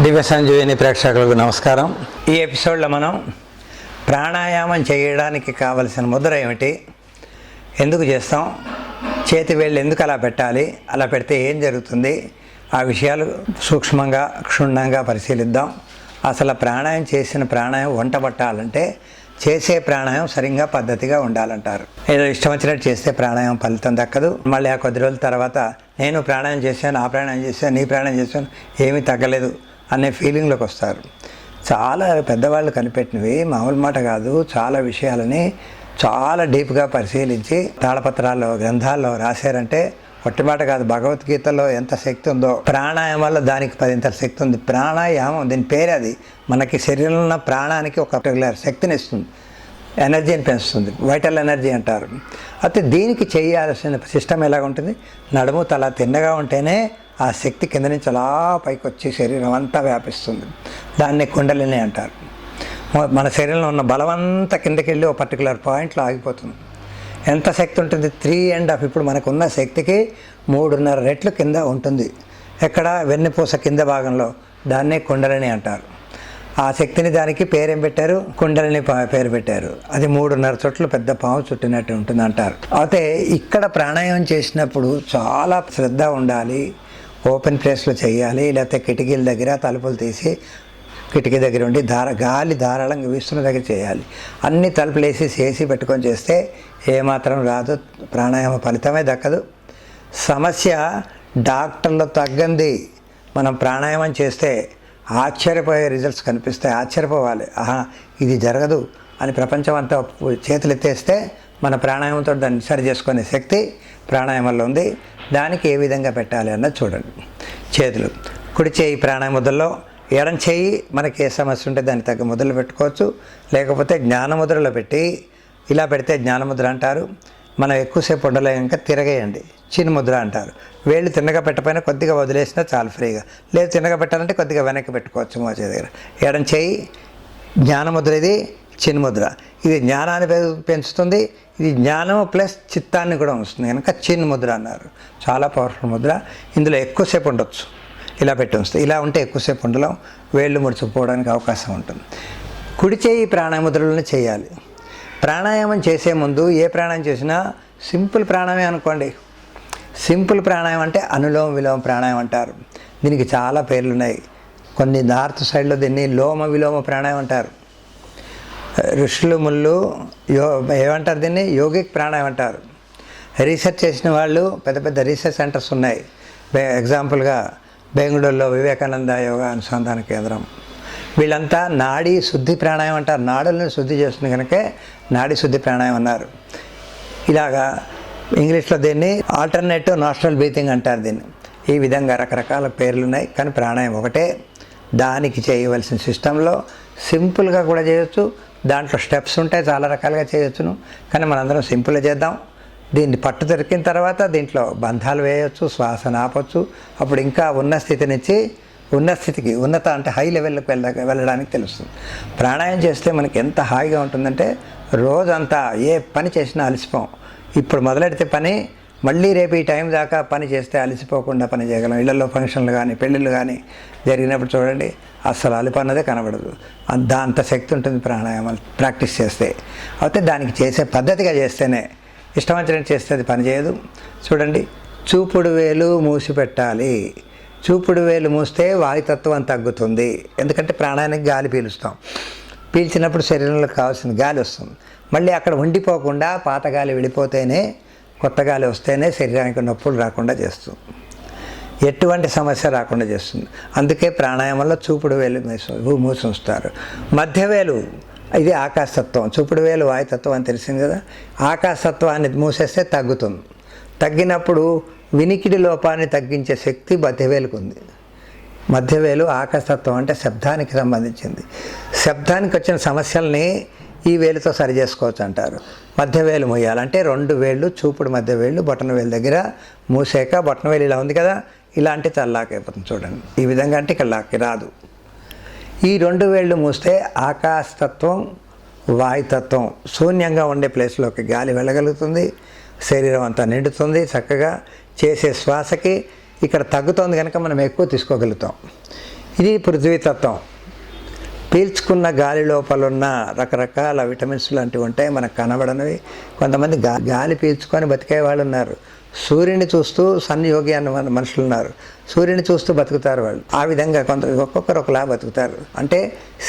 దివ్య సంజీవిని ప్రేక్షకులకు నమస్కారం. ఈ ఎపిసోడ్లో మనం ప్రాణాయామం చేయడానికి కావలసిన ముద్ర ఏమిటి, ఎందుకు చేస్తాం, చేతి వేళ్ళు ఎందుకు అలా పెట్టాలి, అలా పెడితే ఏం జరుగుతుంది, ఆ విషయాలు సూక్ష్మంగా క్షుణ్ణంగా పరిశీలిద్దాం. అసలు ప్రాణాయామం చేసిన ప్రాణాయామం వంట పట్టాలంటే చేసే ప్రాణాయామం సరిగ్గా పద్ధతిగా ఉండాలంటారు. ఏదో ఇష్టం వచ్చినట్టు చేస్తే ప్రాణాయామం ఫలితం దక్కదు. మళ్ళీ ఆ కొద్ది రోజుల తర్వాత నేను ప్రాణాయామం చేశాను, ఆ ప్రాణాయామం చేశాను, నీ ప్రాణాయామం చేశాను, ఏమీ తగ్గలేదు అనే ఫీలింగ్లోకి వస్తారు. చాలా పెద్దవాళ్ళు కనిపెట్టినవి మామూలు మాట కాదు. చాలా విషయాలని చాలా డీప్గా పరిశీలించి తాళపత్రాల్లో గ్రంథాల్లో రాశారంటే ఒట్టి మాట కాదు. భగవద్గీతలో ఎంత శక్తి ఉందో ప్రాణాయామం వల్ల దానికి 10 శక్తి ఉంది. ప్రాణాయామం దీని పేరు, అది మనకి శరీరంలో ఉన్న ప్రాణానికి ఒక పర్టికులర్ శక్తిని ఇస్తుంది, ఎనర్జీని పెంచుతుంది, వైటల్ ఎనర్జీ అంటారు. అయితే దీనికి చేయాల్సిన సిస్టమ్ ఎలాగ ఉంటుంది, నడుము తల తిన్నగా ఉంటేనే ఆ శక్తి కింద నుంచి అలా పైకి వచ్చి శరీరం అంతా వ్యాపిస్తుంది. దాన్ని కుండలిని అంటారు. మన శరీరంలో ఉన్న బలమంతా కిందకి వెళ్ళి ఒక పర్టికులర్ పాయింట్లో ఆగిపోతుంది. ఎంత శక్తి ఉంటుంది, 3.5 ఇప్పుడు మనకున్న శక్తికి 3.5 రెట్లు కింద ఉంటుంది. ఎక్కడ, వెన్నెపూస కింద భాగంలో. దాన్నే కుండలిని అంటారు. ఆ శక్తిని దానికి పేరేం పెట్టారు, కుండలిని పేరు పెట్టారు. అది 3.5 చుట్లు పెద్ద పాము చుట్టినట్టు ఉంటుంది అంటారు. అయితే ఇక్కడ ప్రాణాయామం చేసినప్పుడు చాలా శ్రద్ధ ఉండాలి. ఓపెన్ ప్లేస్లో చేయాలి, లేకపోతే కిటికీల దగ్గర తలుపులు తీసి కిటికీ దగ్గర ఉండి గాలి ధారాళంగా వీస్తున్న దగ్గర చేయాలి. అన్ని తలుపులు వేసి పెట్టుకొని చేస్తే ఏమాత్రం రాదు, ప్రాణాయామ ఫలితమే దక్కదు. సమస్య డాక్టర్లో తగ్గంది. మనం ప్రాణాయామం చేస్తే ఆశ్చర్యపోయే రిజల్ట్స్ కనిపిస్తాయి. ఆశ్చర్యపోవాలి, ఆహా ఇది జరగదు అని ప్రపంచం అంతా చేతులు ఎత్తేస్తే మన ప్రాణాయామంతో దాన్ని సరి చేసుకునే శక్తి ప్రాణాయామంలో ఉంది. దానికి ఏ విధంగా పెట్టాలి అన్నది చూడండి. చేతులు, కుడి చేయి ప్రాణాయామ ముద్రలో, ఎడం చేయి మనకి ఏ సమస్య ఉంటే దానికి తగ్గ ముద్రలు పెట్టుకోవచ్చు. లేకపోతే జ్ఞానముద్రలో పెట్టి, ఇలా పెడితే జ్ఞానముద్ర అంటారు. మనం ఎక్కువసేపు ఉండలేక తిరగేయండి, చిన్న ముద్ర అంటారు. వేళ్ళు తిన్నగా పెట్టపోయినా కొద్దిగా వదిలేసినా చాలు ఫ్రీగా. లేదు తిన్నగా పెట్టాలంటే కొద్దిగా వెనక్కి పెట్టుకోవచ్చు మోచే దగ్గర. ఎడం చేయి జ్ఞానముద్ర, ఇది చిన్న ముద్ర. ఇది జ్ఞానాన్ని పెంచుతుంది, ఇది జ్ఞానం ప్లస్ చిత్తాన్ని కూడా వస్తుంది కనుక చిన్న ముద్ర అన్నారు. చాలా పవర్ఫుల్ ముద్ర. ఇందులో ఎక్కువసేపు ఉండొచ్చు. ఇలా పెట్టి ఉంచుతుంది. ఇలా ఉంటే ఎక్కువసేపు ఉండలేం, వేళ్ళు ముడుచుకుపోవడానికి అవకాశం ఉంటుంది. కుడి చేయి ప్రాణాయామ ముద్రలను చేయాలి. ప్రాణాయామం చేసే ముందు ఏ ప్రాణాయామం చేసినా సింపుల్ ప్రాణాయామం అనుకోండి. సింపుల్ ప్రాణాయామం అంటే అనులోమ విలోమ ప్రాణాయామం అంటారు. దీనికి చాలా పేర్లు ఉన్నాయి. కొన్ని నార్త్ సైడ్లో దీన్ని లోమ విలోమ ప్రాణాయామం అంటారు. ఋషులు ముళ్ళు ఏమంటారు, దీన్ని యోగిక్ ప్రాణాయామం అంటారు. రీసెర్చ్ చేసిన వాళ్ళు పెద్ద పెద్ద రీసెర్చ్ సెంటర్స్ ఉన్నాయి. ఎగ్జాంపుల్గా బెంగళూరులో వివేకానంద యోగా అనుసంధాన కేంద్రం. వీళ్ళంతా నాడీ శుద్ధి ప్రాణాయామం అంటారు. నాడులను శుద్ధి చేస్తుంది కనుక నాడీ శుద్ధి ప్రాణాయామం అన్నారు. ఇలాగా ఇంగ్లీష్లో దీన్ని ఆల్టర్నేటివ్ నాస్ట్రల్ బ్రీతింగ్ అంటారు. దీన్ని ఈ విధంగా రకరకాల పేర్లు ఉన్నాయి. కానీ ప్రాణాయామం ఒకటే. దానికి చేయవలసిన సిస్టంలో సింపుల్గా కూడా చేయొచ్చు. దాంట్లో స్టెప్స్ ఉంటాయి, చాలా రకాలుగా చేయొచ్చును. కానీ మనందరం సింపుల్గా చేద్దాం. దీన్ని పట్టు దొరికిన తర్వాత దీంట్లో బంధాలు వేయవచ్చు, శ్వాస ఆపొచ్చు. అప్పుడు ఇంకా ఉన్న స్థితి నుంచి ఉన్న స్థితికి, ఉన్నత అంటే హై లెవెల్కి వెళ్ళడానికి తెలుస్తుంది. ప్రాణాయామం చేస్తే మనకి ఎంత హాయిగా ఉంటుందంటే రోజంతా ఏ పని చేసినా అలసిపోం. ఇప్పుడు మొదలెడితే పని మళ్ళీ రేపు ఈ టైం దాకా పని చేస్తే అలసిపోకుండా పని చేయగలం. ఇళ్లలో ఫంక్షన్లు కానీ పెళ్ళిళ్ళు కానీ జరిగినప్పుడు చూడండి, అస్సలు అలుపు అన్నదే కనబడదు. అంత శక్తి ఉంటుంది ప్రాణాయామాలు ప్రాక్టీస్ చేస్తే. అయితే దానికి చేసే పద్ధతిగా చేస్తేనే, ఇష్టం వచ్చినట్టు చేస్తే అది పని చేయదు. చూడండి, చూపుడు వేలు మూసి పెట్టాలి. చూపుడు వేలు మూస్తే వాయుతత్వం తగ్గుతుంది. ఎందుకంటే ప్రాణాయానికి గాలి పీలుస్తాం. పీల్చినప్పుడు శరీరంలో కావాల్సిన గాలి వస్తుంది. మళ్ళీ అక్కడ ఉండిపోకుండా పాత గాలి వెళ్ళిపోతేనే, కొత్త గాలి వస్తేనే శరీరానికి నొప్పులు రాకుండా చేస్తుంది, ఎటువంటి సమస్య రాకుండా చేస్తుంది. అందుకే ప్రాణాయామంలో చూపుడు వేలు మూసి ఉంచుతారు. మధ్యవేలు ఇది ఆకాశతత్వం, చూపుడు వేలు వాయుతత్వం అని తెలిసింది కదా. ఆకాశతత్వాన్ని మూసేస్తే తగ్గుతుంది. తగ్గినప్పుడు వినికిడి లోపాన్ని తగ్గించే శక్తి మధ్యవేలుకు ఉంది. మధ్యవేలు ఆకాశతత్వం అంటే శబ్దానికి సంబంధించింది. శబ్దానికి వచ్చిన సమస్యల్ని ఈ వేలుతో సరి చేసుకోవచ్చు అంటారు. మధ్యవేలు మూయాలంటే 2 వేళ్ళు, చూపుడు మధ్యవేళ్ళు బొటన వేలు దగ్గర మూసాక, బొటన వేలు ఇలా ఉంది కదా, ఇలాంటి తల్లాక్ అయిపోతుంది చూడండి. ఈ విధంగా అంటే ఇక్కడ లాక్కి రాదు. ఈ 2 వేళ్ళు మూస్తే ఆకాశతత్వం వాయుతత్వం శూన్యంగా ఉండే ప్లేస్లోకి గాలి వెళ్ళగలుగుతుంది. శరీరం అంతా నిండుతుంది. చక్కగా చేసే శ్వాసకి ఇక్కడ తగ్గుతోంది కనుక మనం ఎక్కువ తీసుకోగలుగుతాం. ఇది పృథ్వీతత్వం. పీల్చుకున్న గాలి లోపల ఉన్న రకరకాల విటమిన్స్ లాంటివి ఉంటాయి, మనకు కనబడనివి. కొంతమంది గాలి పీల్చుకొని బతికే వాళ్ళు ఉన్నారు. సూర్యుని చూస్తూ సన్యోగి అన్న మనుషులు ఉన్నారు. సూర్యుని చూస్తూ బతుకుతారు వాళ్ళు. ఆ విధంగా ఒక్కొక్కరు ఒకలా బతుకుతారు. అంటే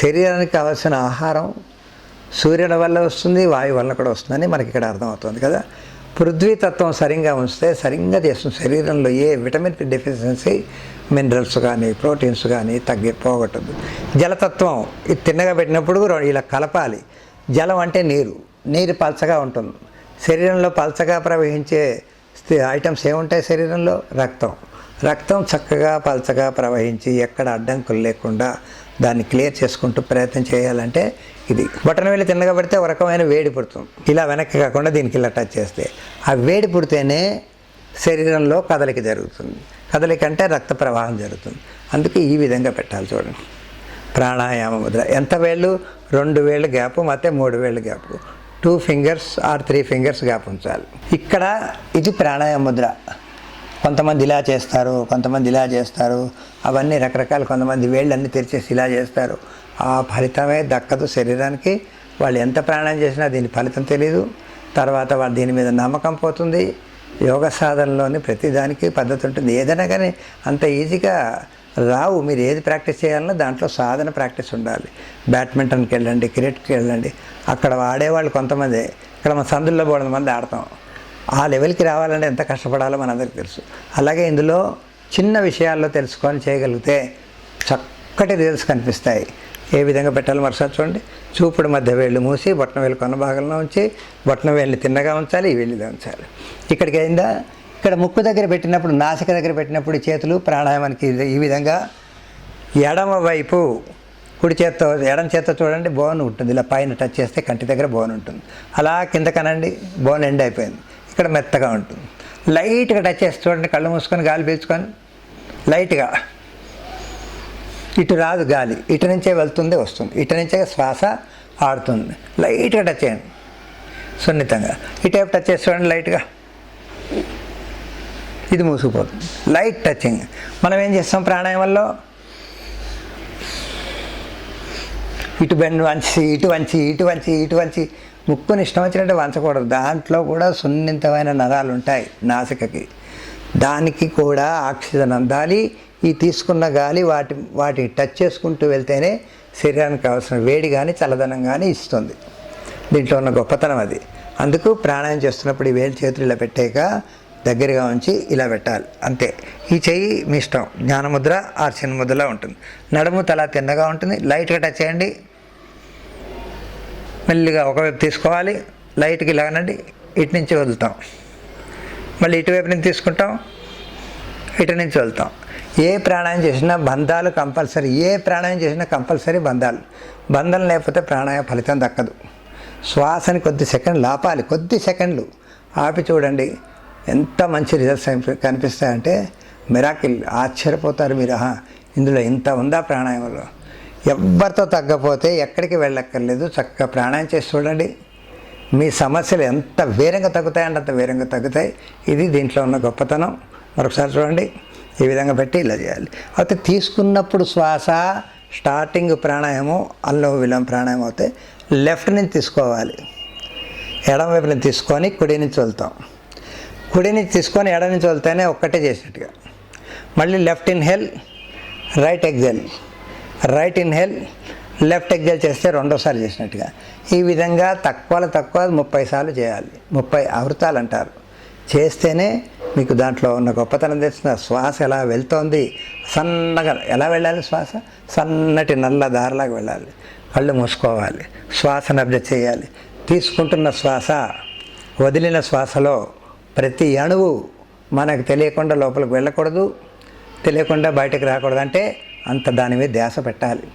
శరీరానికి కావాల్సిన ఆహారం సూర్యుని వల్ల వస్తుంది, వాయువు వల్ల కూడా వస్తుందని మనకి ఇక్కడ అర్థమవుతుంది కదా. పృథ్వీతత్వం సరిగ్గా ఉంచితే సరిగ్గా చేస్తుంది. శరీరంలో ఏ విటమిన్ డెఫిషియన్సీ, మినరల్స్ కానీ ప్రోటీన్స్ కానీ పోగొట్టదు. జలతత్వం ఇది తిన్నగా పెట్టినప్పుడు ఇలా కలపాలి. జలం అంటే నీరు పల్చగా ఉంటుంది. శరీరంలో పల్చగా ప్రవహించే ఐటమ్స్ ఏముంటాయి శరీరంలో? రక్తం చక్కగా పల్చగా ప్రవహించి ఎక్కడ అడ్డంకులు లేకుండా దాన్ని క్లియర్ చేసుకుంటూ ప్రయత్నం చేయాలంటే ఇది. బొటనవేలు తిన్నగా పెడితే ఒక రకమైన వేడి పుడుతుంది. ఇలా వెనక్కి కాకుండా దీనికి ఇలా టచ్ చేస్తే ఆ వేడి పుడితేనే శరీరంలో కదలిక జరుగుతుంది. కదలిక అంటే రక్త ప్రవాహం జరుగుతుంది. అందుకే ఈ విధంగా పెట్టాలి. చూడండి, ప్రాణాయామ ముద్ర. ఎంత వేళ్ళు? 2 వేళ్ళు గ్యాప్, ಮತ್ತೆ 3 వేళ్ళు gap. 2 fingers or 3 fingers gap ఉంచాలి. ఇక్కడ ఇది ప్రాణాయామ ముద్ర. కొంతమంది ఇలా చేస్తారు, కొంతమంది ఇలా చేస్తారు. అవన్నీ రకరకాలు. కొంతమంది వేళ్ళన్నీ తెరిచేసి ఇలా చేస్తారు. ఆ ఫలితమే దక్కదు శరీరానికి. వాళ్ళు ఎంత ప్రాణాయామం చేసినా దీని ఫలితం తెలియదు. తర్వాత వాళ్ళు దీని మీద నమ్మకం పోతుంది. యోగ సాధనలోని ప్రతిదానికి పద్ధతి ఉంటుంది. ఏదైనా కానీ అంత ఈజీగా రావు. మీరు ఏది ప్రాక్టీస్ చేయాలన్నా దాంట్లో సాధన ప్రాక్టీస్ ఉండాలి. బ్యాడ్మింటన్కి వెళ్ళండి, క్రికెట్కి వెళ్ళండి, అక్కడ ఆడేవాళ్ళు కొంతమంది. ఇక్కడ మన సందుల్లో 3 మంది ఆడతాం. ఆ లెవెల్కి రావాలంటే ఎంత కష్టపడాలో మనందరికీ తెలుసు. అలాగే ఇందులో చిన్న విషయాల్లో తెలుసుకొని చేయగలిగితే చక్కటి రిజల్ట్స్ కనిపిస్తాయి. ఏ విధంగా పెట్టాలో మరోసారి చూడండి. చూపుడు మధ్య వేళ్ళు మూసి బొట్టన వేలు కొన భాగంలో ఉంచి బొట్టన వేళ్ళని తిన్నగా ఉంచాలి, ఈ వేళ్ళుగా ఉంచాలి. ఇక్కడికి అయిందా? ఇక్కడ ముక్కు దగ్గర పెట్టినప్పుడు, నాసిక దగ్గర పెట్టినప్పుడు చేతులు ప్రాణాయామానికి ఈ విధంగా ఎడమ వైపు ఎడమ చేత్తో చూడండి బోన్ ఉంటుంది. ఇలా పైన టచ్ చేస్తే కంటి దగ్గర బోన్ ఉంటుంది. అలా కింద కనండి, బోన్ ఎండ్ అయిపోయింది. ఇక్కడ మెత్తగా ఉంటుంది. లైట్గా టచ్ చేసి చూడండి, కళ్ళు మూసుకొని గాలి పీల్చుకొని లైట్గా. ఇటు రాదు గాలి, ఇటు నుంచే వెళ్తుంది వస్తుంది, ఇటు నుంచే శ్వాస ఆడుతుంది. లైట్గా టచ్ చేయండి సున్నితంగా. ఇటువైపు టచ్ చేసి చూడండి లైట్గా, ఇది మూసుకుపోతుంది. Light touching. మనం ఏం చేస్తాం ప్రాణాయామంలో? ఇటు బెండ్ వంచి, ఇటు వంచి ముక్కుని ఇష్టం వచ్చినట్టు వంచకూడదు. దాంట్లో కూడా సున్నితమైన నరాలు ఉంటాయి నాసికకి. దానికి కూడా ఆక్సిజన్ అందాలి. ఈ తీసుకున్న గాలి వాటిని టచ్ చేసుకుంటూ వెళ్తేనే శరీరానికి కావాల్సిన వేడి కానీ చల్లదనం కానీ ఇస్తుంది. దీంట్లో ఉన్న గొప్పతనం అది. అందుకు ప్రాణాయామం చేస్తున్నప్పుడు ఈ వేలు చేతులు ఇలా పెట్టాక దగ్గరగా ఉంచి ఇలా పెట్టాలి అంతే. ఈ చెయ్యి మీ ఇష్టం, జ్ఞానముద్ర ఆర్ చిన్న ముద్రలా ఉంటుంది. నడుము తల తిన్నగా ఉంటుంది. లైట్గా టచ్ చేయండి. మెల్లిగా ఒకవైపు తీసుకోవాలి, లైట్గా ఇలాగనండి, ఇటు నుంచి వదులుతాం. మళ్ళీ ఇటువైపు నుంచి తీసుకుంటాం, ఇటు నుంచి వదులుతాం. ఏ ప్రాణాయామం చేసినా బంధాలు కంపల్సరీ. ఏ ప్రాణాయామం చేసినా కంపల్సరీ బంధం లేకపోతే ప్రాణాయామ ఫలితం దక్కదు. శ్వాసని కొద్ది సెకండ్లు ఆపాలి. కొద్ది సెకండ్లు ఆపి చూడండి ఎంత మంచి రిజల్ట్స్ కనిపిస్తాయంటే మిరాకిల్. ఆశ్చర్యపోతారు మీరు, ఇందులో ఇంత ఉందా ప్రాణాయామంలో. ఎవ్వరితో తగ్గపోతే ఎక్కడికి వెళ్ళక్కర్లేదు. చక్కగా ప్రాణాయామం చేసి చూడండి, మీ సమస్యలు ఎంత వేరంగా తగ్గుతాయంటే అంత వేరంగా తగ్గుతాయి. ఇది దీంట్లో ఉన్న గొప్పతనం. మరొకసారి చూడండి, ఈ విధంగా పెట్టి ఇలా చేయాలి. అయితే తీసుకున్నప్పుడు శ్వాస స్టార్టింగ్ ప్రాణాయామం అల్లం విలం ప్రాణాయామం అయితే లెఫ్ట్ నుంచి తీసుకోవాలి, ఎడమ వైపు నుంచి తీసుకొని కుడి నుంచి వెళ్తాం. కుడి నుంచి తీసుకొని ఎడమ నుంచి వెళ్తేనే ఒక్కటే చేసినట్టుగా. మళ్ళీ left inhale, right exhale, right inhale, left exhale చేస్తే 2సారి చేసినట్టుగా. ఈ విధంగా తక్కువ 30 సార్లు చేయాలి. 30 ఆవృతాలు అంటారు. చేస్తేనే మీకు దాంట్లో ఉన్న గొప్పతనం తెలుస్తుంది. శ్వాస ఎలా వెళ్తోంది, సన్నగా ఎలా వెళ్ళాలి శ్వాస, సన్నటి నల్ల దారిలాగా వెళ్ళాలి. కళ్ళు మూసుకోవాలి, శ్వాసను అబ్జర్వ్ చేయాలి. తీసుకుంటున్న శ్వాస, వదిలిన శ్వాసలో ప్రతి అణువు మనకు తెలియకుండా లోపలికి వెళ్ళకూడదు, తెలియకుండా బయటకు రాకూడదు. అంటే అంత దాని మీద ధ్యాస పెట్టాలి,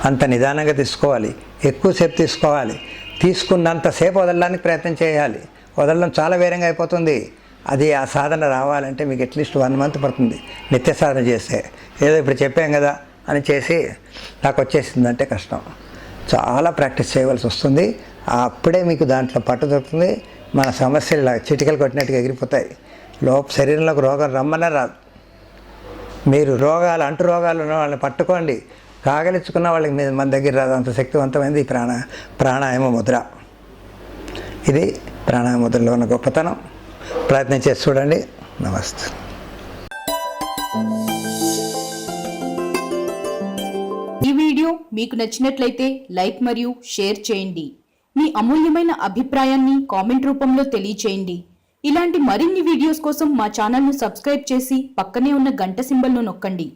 అంత నిదానంగా తీసుకోవాలి, ఎక్కువసేపు తీసుకోవాలి. తీసుకున్నంతసేపు వదలడానికి ప్రయత్నం చేయాలి. వదలడం చాలా వేరంగా అయిపోతుంది. అది ఆ సాధన రావాలంటే మీకు అట్లీస్ట్ 1 మంత్ పడుతుంది నిత్య సాధన చేస్తే. ఏదో ఇప్పుడు చెప్పాం కదా అని చేసి నాకు వచ్చేసిందంటే కష్టం. చాలా ప్రాక్టీస్ చేయవలసి వస్తుంది. అప్పుడే మీకు దాంట్లో పట్టు దొరుకుతుంది. మన సమస్యలు ఇలా చిటికలు కొట్టినట్టుగా ఎగిరిపోతాయి. శరీరంలోకి రోగం రమ్మనే రాదు. మీరు అంటు రోగాలు ఉన్న వాళ్ళని పట్టుకోండి, కాగలించుకున్న వాళ్ళకి మన దగ్గర రాదు, అంత శక్తివంతమైనది ఈ ప్రాణాయామ ముద్ర. ఇది ప్రాణాయామ ముద్రలో ఉన్న గొప్పతనం. ప్రయత్నం చేసి చూడండి. నమస్తే. ఈ వీడియో మీకు నచ్చినట్లయితే లైక్ మరియు షేర్ చేయండి. మీ అమూల్యమైన అభిప్రాయాన్ని కామెంట్ రూపంలో తెలియచేయండి. ఇలాంటి మరిన్ని వీడియోస్ కోసం మా ఛానల్ను సబ్స్క్రైబ్ చేసి పక్కనే ఉన్న గంట సింబల్ను నొక్కండి.